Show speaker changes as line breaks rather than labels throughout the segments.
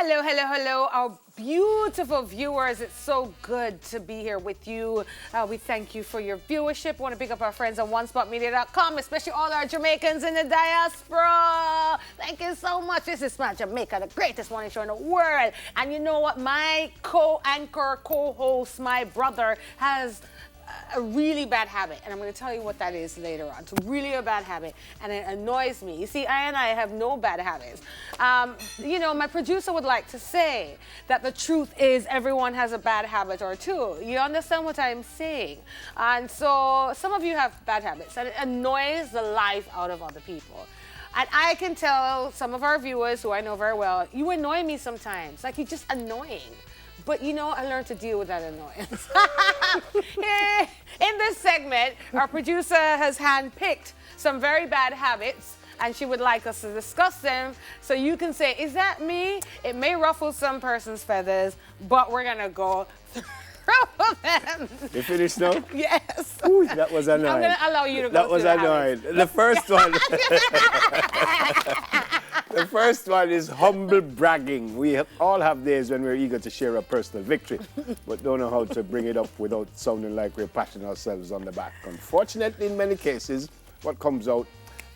Hello, hello, hello, our beautiful viewers. It's so good to be here with you. We thank you for your viewership. Want to pick up our friends on onespotmedia.com, especially all our Jamaicans in the diaspora. Thank you so much. This is Smart Jamaica, the greatest morning show in the world. And you know what? My co-anchor, co-host, my brother has a really bad habit, and I'm going to tell you what that is later on. It's really a bad habit, and it annoys me. You see, I have no bad habits. You know, my producer would like to say that the truth is everyone has a bad habit or two. You understand what I'm saying? And so some of you have bad habits, and it annoys the life out of other people. And I can tell some of our viewers who I know very well, you annoy me sometimes. Like, you're just annoying. But, you know, I learned to deal with that annoyance. In this segment, our producer has handpicked some very bad habits, and she would like us to discuss them. So you can say, is that me? It may ruffle some person's feathers, but we're going to go through them.
You finished now?
Yes.
Ooh, that was annoying.
I'm going to allow you to go
That
through
was
the
annoying.
habits.
The first one. The first one is humble bragging. We all have days when we're eager to share a personal victory, but don't know how to bring it up without sounding like we're patting ourselves on the back. Unfortunately, in many cases, what comes out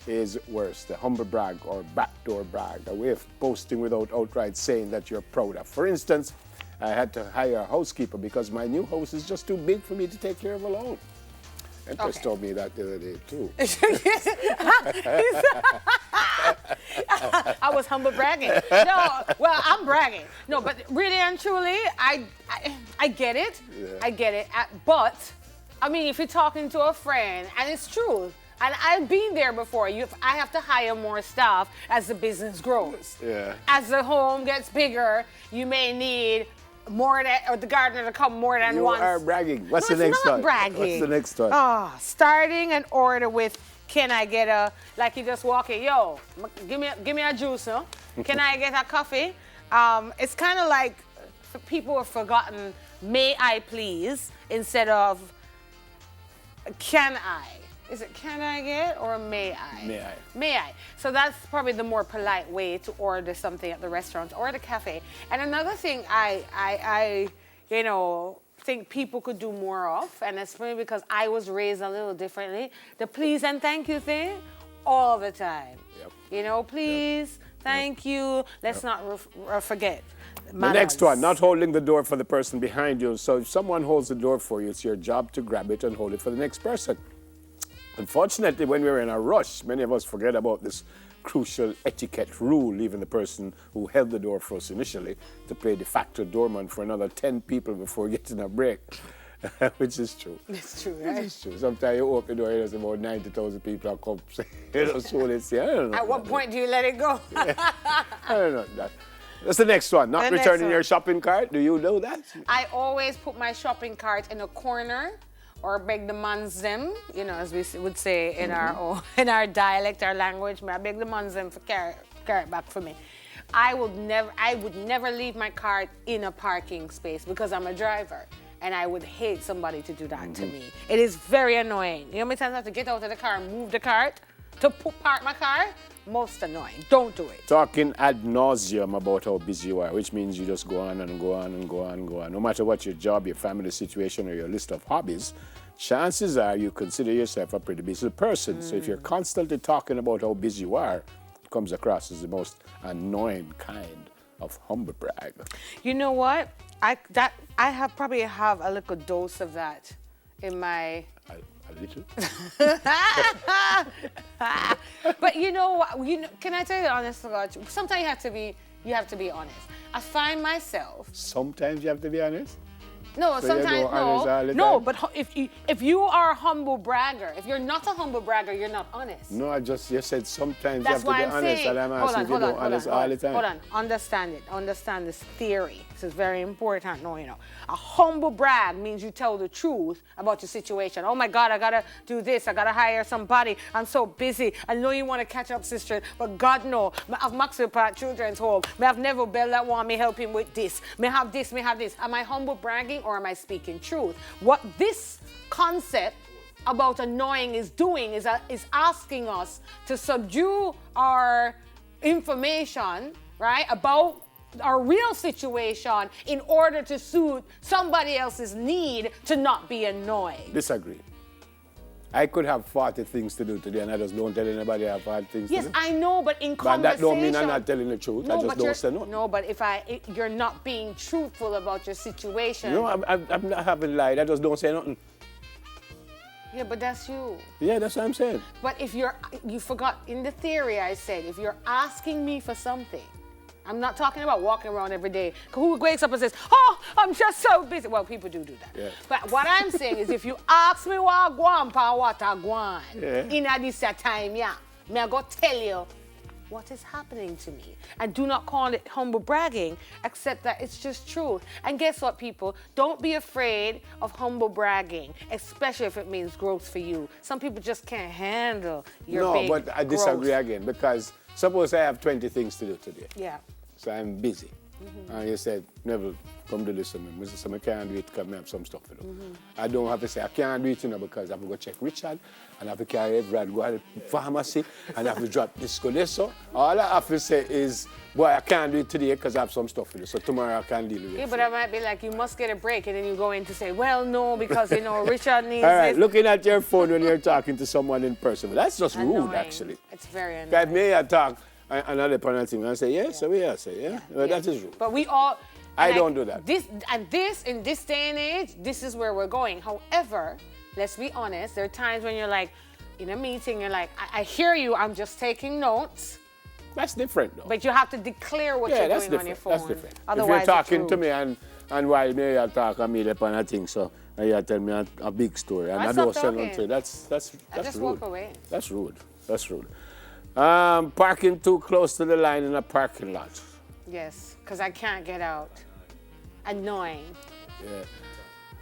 is worse. The humble brag or backdoor brag, a way of boasting without outright saying that you're proud of. For instance, I had to hire a housekeeper because my new house is just too big for me to take care of alone. Empress told me that the other day, too.
I was humble bragging. No, well, I'm bragging. No, but really and truly, I get it.
Yeah.
I get it. But, I mean, if you're talking to a friend, and it's true, and I've been there before, I have to hire more staff as the business grows.
Yeah.
As the home gets bigger, you may need more than, or the gardener to come more than once.
You are bragging. What's
No,
the
it's
next
not
one?
bragging.
What's the next one?
Oh, starting an order with, can I get a, like you just walk in, yo, give me a juice, no? Can I get a coffee? It's kind of like people have forgotten, may I please, instead of can I? Is it can I get or may I?
May I.
May I. So that's probably the more polite way to order something at the restaurant or the cafe. And another thing I you know, think people could do more of, and it's probably because I was raised a little differently, the please and thank you thing all the time.
Yep.
You know, please, thank you. Let's not forget.
The next one, not holding the door for the person behind you. So if someone holds the door for you, it's your job to grab it and hold it for the next person. Unfortunately, when we're in a rush, many of us forget about this crucial etiquette rule, leaving the person who held the door for us initially to play de facto doorman for another 10 people before getting a break, which is true.
It's true, right?
It's true. Sometimes you open the door, there's about 90,000 people that come. You know, so let's see. I don't know.
At what point do you let it go?
I don't know that. That's the next one. Not returning your shopping cart. Do you know that?
I always put my shopping cart in a corner or beg the mans them, you know, as we would say in our dialect, our language. I beg the mans them for carry it back for me. I would never leave my cart in a parking space because I'm a driver. And I would hate somebody to do that to me. It is very annoying. You know how many times I have to get out of the car and move the cart to park my car? Most annoying. Don't do it.
Talking ad nauseum about how busy you are, which means you just go on and go on and go on and go on. No matter what your job, your family situation, or your list of hobbies, chances are you consider yourself a pretty busy person. So if you're constantly talking about how busy you are, it comes across as the most annoying kind of humble brag.
You know what? I probably have a little dose of that in my.
A little?
But you know what? Can I tell you the honest to God? Sometimes you have to be honest. I find myself.
Sometimes you have to be honest?
No,
So
sometimes no. But if you are a humble bragger, if you're not a humble bragger, you're not honest.
No, I just said sometimes
That's
you have to be
why I'm
honest,
saying.
and I'm asking if you don't honest all the time.
Hold on. Understand it. Understand this theory. This is very important. No, you know, a humble brag means you tell the truth about your situation. Oh my God, I gotta do this. I gotta hire somebody. I'm so busy. I know you want to catch up, sister, but God no. I have Maxwell Park Children's Home. I have Neville Bell that want me help him with this. May have this. May have this. Am I humble bragging or am I speaking truth? What this concept about annoying is doing is asking us to subdue our information, right, about our real situation in order to suit somebody else's need to not be annoyed.
Disagree. I could have 40 things to do today and I just don't tell anybody I have 40 things
Yes,
to do.
I know, but in
But
conversation...
that don't mean I'm not telling the truth. I just don't say no.
No, but if you're not being truthful about your situation...
No, I'm not having lied. I just don't say nothing.
Yeah, but that's you.
Yeah, that's what I'm saying.
But if you forgot, in the theory I said, if you're asking me for something, I'm not talking about walking around every day. Who wakes up and says, oh, I'm just so busy. Well, people do that.
Yeah.
But what I'm saying is if you ask me what I want, what I want, in this time, yeah, me I go tell you what is happening to me. And do not call it humble bragging, except that it's just truth. And guess what, people? Don't be afraid of humble bragging, especially if it means growth for you. Some people just can't handle your big
No, but I disagree
growth.
again because suppose I have 20 things to do today.
Yeah.
So I'm busy. And you said, Neville, come to listen to me. I said, I can't do it because I have some stuff to do. I don't have to say, I can't do it because I have to go check Richard and I have to carry everybody, go to the pharmacy and I have to drop this coleso. All I have to say is, boy, I can't do it today because I have some stuff to do. So tomorrow I can deal with it.
Yeah, but I might be like, you must get a break. And then you go in to say, well, no, because, Richard needs
All right,
this.
looking at your phone when you're talking to someone in person. That's just rude,
Annoying.
actually.
It's very annoying.
Guys, may I talk another panel thing and I say, yes, so we are say, yeah? Well, that is rude.
But we all...
I don't do that.
In this day and age, this is where we're going. However, let's be honest, there are times when you're like, in a meeting, you're like, I hear you, I'm just taking notes.
That's different, though.
But you have to declare what you're doing on your phone.
That's different.
Otherwise,
if you're talking to me and while me I talk and me up on a thing, so you tell me a big story and I don't say nothing. That's
I just
rude.
walk away.
That's rude. That's rude. Parking too close to the line in a parking lot.
Yes, because I can't get out. Annoying.
Yeah.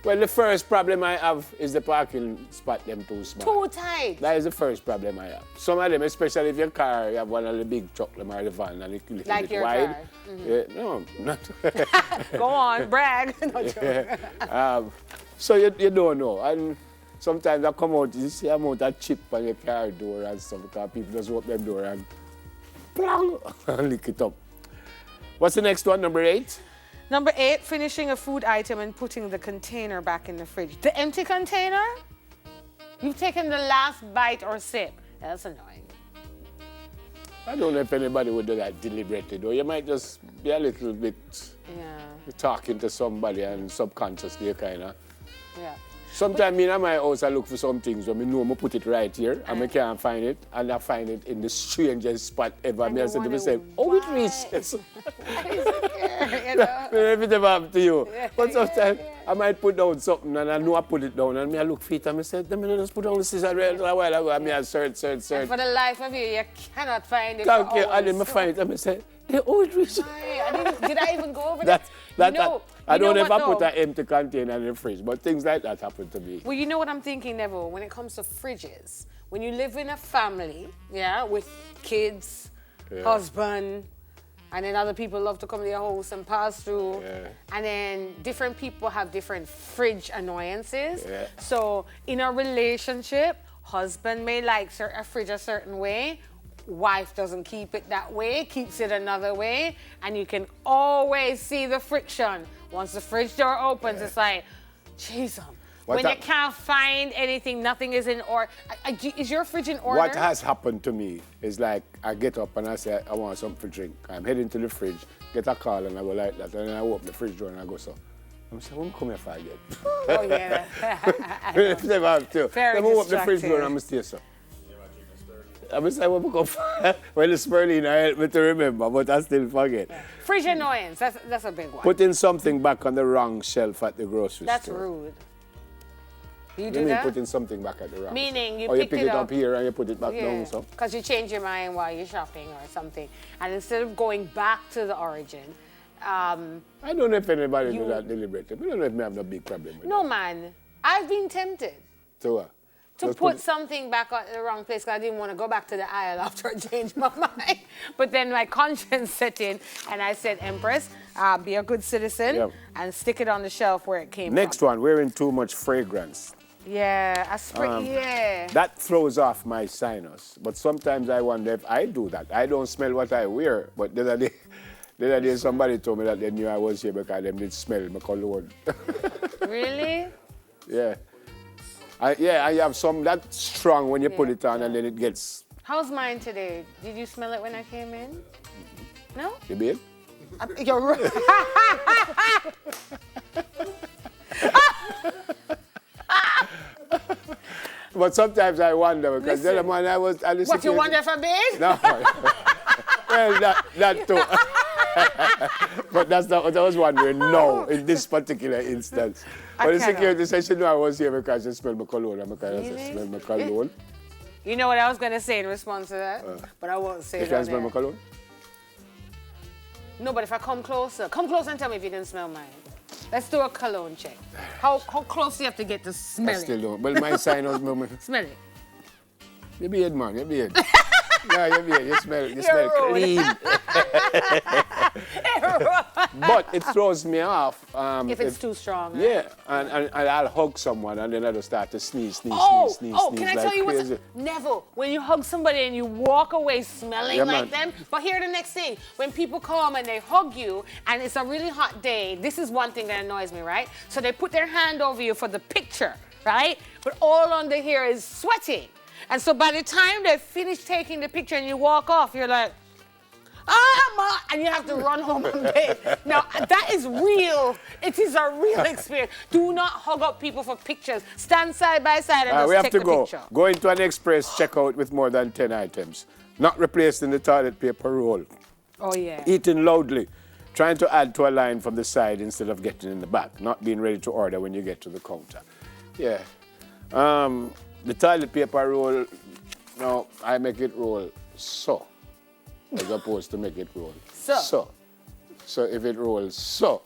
Well, the first problem I have is the parking spot them too small.
Too tight.
That is the first problem I have. Some of them, especially if your car, you have one of the big truck or the van and it's a little
Like
bit
your
wide.
car.
Yeah, no, not.
Go on, brag. No joke.
Yeah. So you don't know. And sometimes I come out, you see amount of chip on your car door and stuff because people just open them door and plong, and lick it up. What's the next one, number 8?
Number 8, finishing a food item and putting the container back in the fridge. The empty container? You've taken the last bite or sip. That's annoying.
I don't know if anybody would do that deliberately, though. You might just be a little bit talking to somebody and subconsciously you kind of...
Yeah.
Sometimes in my house, I look for some things when I know I put it right here and I can't find it, and I find it in the strangest spot ever.
And
I say to myself, oh, it reaches. If it ever happened to you. But sometimes I might put down something and I know I put it down and I look for it and I say, let me just put down the scissors a while ago and I search.
And for the life of you cannot find it.
Okay, and then I find it and I say, oh, it reaches.
Did I even go over that?
I don't ever put an empty container in the fridge, but things like that happen to me.
Well, you know what I'm thinking, Neville, when it comes to fridges, when you live in a family, with kids, husband, and then other people love to come to your house and pass through, and then different people have different fridge annoyances.
Yeah.
So in a relationship, husband may like a fridge a certain way, wife doesn't keep it that way, keeps it another way, and you can always see the friction. Once the fridge door opens, it's like, jeez, when you can't find anything, nothing is in order. Is your fridge in order?
What has happened to me is like, I get up and I say, I want something to drink. I'm heading to the fridge, get a call and I go like that, and then I open the fridge door and I go so. I'm saying, when come here for again?
Oh, yeah.
If they have to.
Very
then I open the fridge door and I'm stay so. I'm saying, well, the spirulina helped me to remember, but I still forget.
Fridge annoyance, that's a big one.
Putting something back on the wrong shelf at the grocery
That's
store.
rude. You
You
do
mean
that?
putting something back at the wrong
Meaning you
or you
picked
pick
it
it up
up
here and you put it back down, so?
Because you change your mind while you're shopping or something. And instead of going back to the origin,
I don't know if anybody do that deliberately. I don't know if I have no big problem with
no, man. I've been tempted
that. So what?
to put something back at the wrong place because I didn't want to go back to the aisle after I changed my mind. But then my conscience set in and I said, Empress, be a good citizen and stick it on the shelf where it came from.
Next one, wearing too much fragrance.
Yeah, I spray,
That throws off my sinus. But sometimes I wonder if I do that. I don't smell what I wear, but the other day, The other day somebody told me that they knew I was here because they did smell my cologne.
Really?
Yeah. I have some that's strong when you put it on and then it gets.
How's mine today? Did you smell it when I came in? No?
You babe?
You're right.
But sometimes I wonder because the other man I was.
What, you wonder if I'm big?
No. Well, that too. But that's not what I was wondering. No, in this particular instance. But the security said she knew I was here because she smelled my cologne. And because I smelled my cologne.
You know what I was going to say in response to that? But I won't say it.
You can smell my cologne?
No, but if I come closer and tell me if you didn't smell mine. Let's do a cologne check. How close do you have to get to smell
I
it?
still don't. Well, my sign was
Smell it.
You beard, man, you beard. No, you beard. You smell
You're
clean. But it throws me off.
If it's too strong.
Yeah, and I'll hug someone and then I'll start to sneeze,
Can
sneeze
I
like
tell you
crazy.
what's... Neville, when you hug somebody and you walk away smelling like
man.
them, but here the next thing, when people come and they hug you and it's a really hot day, this is one thing that annoys me, right? So they put their hand over you for the picture, right? But all under here is sweating. And so by the time they finish taking the picture and you walk off, you're like, and you have to run home and bathe. Now, that is real. It is a real experience. Do not hug up people for pictures. Stand side by side and just take the picture.
Go into an express checkout with more than 10 items. Not replacing the toilet paper roll.
Oh, yeah.
Eating loudly. Trying to add to a line from the side instead of getting in the back. Not being ready to order when you get to the counter. Yeah. The toilet paper roll, no, I make it roll so. As opposed to make it roll. So if it rolls so,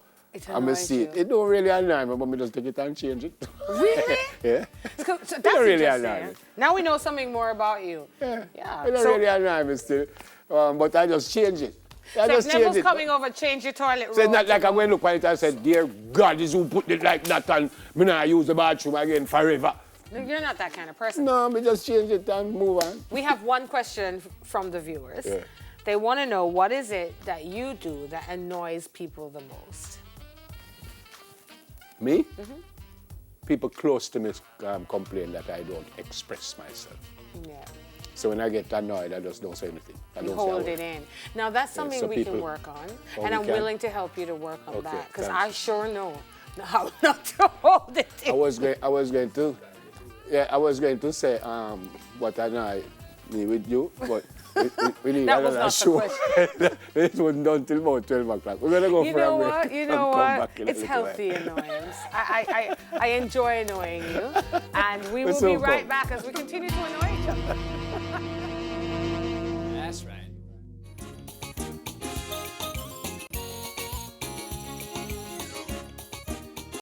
I'm going to see it. It don't really annoy me, but me just take it and change it.
Really?
Yeah.
So that's
really
interesting.
annoy me.
Now we know something more about you.
Yeah.
Yeah.
It don't really annoy me still, but I just change it.
So if Neville's coming over, change your toilet roll.
So it's not like I'm going to look at it and say, dear God, this who put it like that and me not use the bathroom again forever.
No, you're not that kind of person.
No, me just change it and move on.
We have one question from the viewers.
Yeah.
They want to know, what is it that you do that annoys people the most?
Me? Mm-hmm. People close to me complain that I don't express myself.
Yeah.
So when I get annoyed, I just don't say anything. I don't
hold it in. Now that's something we can work on, and I'm willing to help you to work on that because I sure know how not to hold it in.
I was going to say what annoy me with you, but
that was not the question.
It wasn't done till about 12 o'clock. We're going to go for a break.
You know what? It's healthy annoyance. I enjoy annoying you. And we will be right back as we continue to annoy each other.